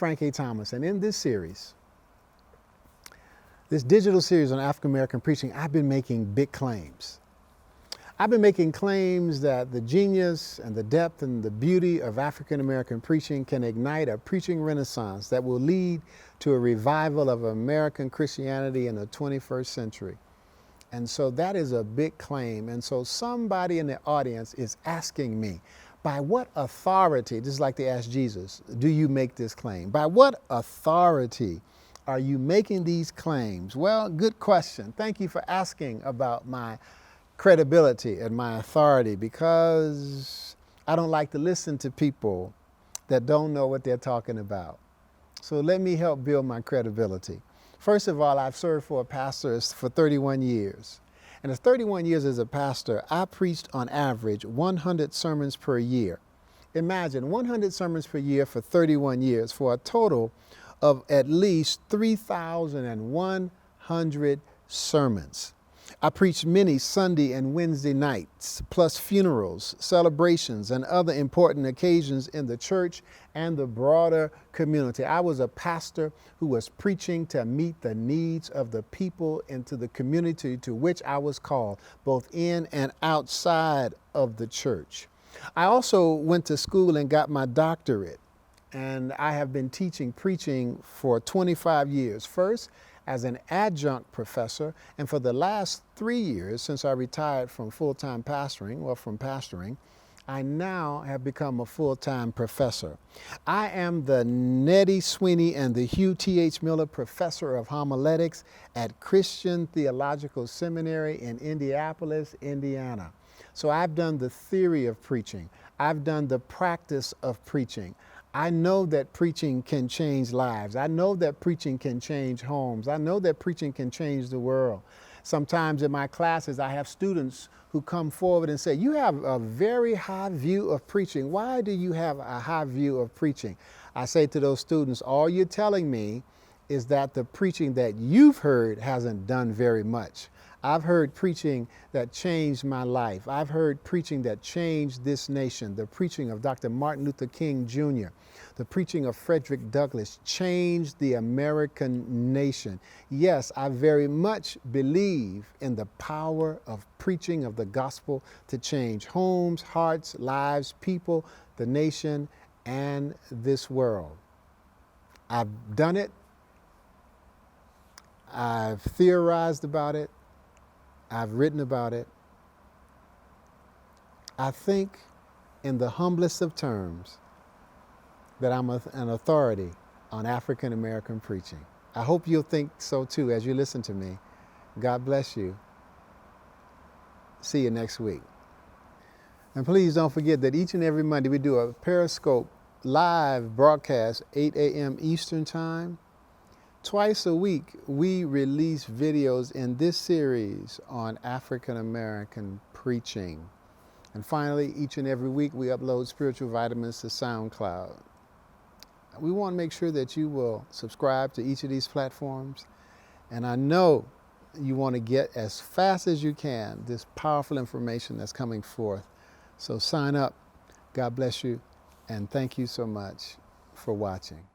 Frank A. Thomas, and in this series, this digital series on African American preaching, I've been making big claims. I've been making claims that the genius and the depth and the beauty of African American preaching can ignite a preaching renaissance that will lead to a revival of American Christianity in the 21st century. And so that is a big claim. And so somebody in the audience is asking me, by what authority, just like they asked Jesus, do you make this claim? By what authority are you making these claims? Well, good question. Thank you for asking about my credibility and my authority, because I don't like to listen to people that don't know what they're talking about. So let me help build my credibility. First of all, I've served for a pastor for 31 years. And in 31 years as a pastor, I preached on average 100 sermons per year. Imagine 100 sermons per year for 31 years for a total of at least 3,100 sermons. I preached many Sunday and Wednesday nights, plus funerals, celebrations, and other important occasions in the church and the broader community. I was a pastor who was preaching to meet the needs of the people into the community to which I was called, both in and outside of the church. I also went to school and got my doctorate, and I have been teaching preaching for 25 years. First, as an adjunct professor, and for the last 3 years since I retired from full-time pastoring, I now have become a full-time professor. I am the Nettie Sweeney and the Hugh T.H. Miller Professor of Homiletics at Christian Theological Seminary in Indianapolis, Indiana. So I've done the theory of preaching. I've done the practice of preaching. I know that preaching can change lives. I know that preaching can change homes. I know that preaching can change the world. Sometimes in my classes, I have students who come forward and say, you have a very high view of preaching. Why do you have a high view of preaching? I say to those students, all you're telling me is that the preaching that you've heard hasn't done very much. I've heard preaching that changed my life. I've heard preaching that changed this nation. The preaching of Dr. Martin Luther King Jr., the preaching of Frederick Douglass changed the American nation. Yes, I very much believe in the power of preaching of the gospel to change homes, hearts, lives, people, the nation, and this world. I've done it. I've theorized about it. I've written about it. I think in the humblest of terms that I'm an authority on African American preaching. I hope you'll think so too as you listen to me. God bless you. See you next week. And please don't forget that each and every Monday we do a Periscope live broadcast, 8 a.m. Eastern Time. Twice a week, we release videos in this series on African American preaching. And finally, each and every week, we upload spiritual vitamins to SoundCloud. We want to make sure that you will subscribe to each of these platforms. And I know you want to get as fast as you can this powerful information that's coming forth. So sign up. God bless you. And thank you so much for watching.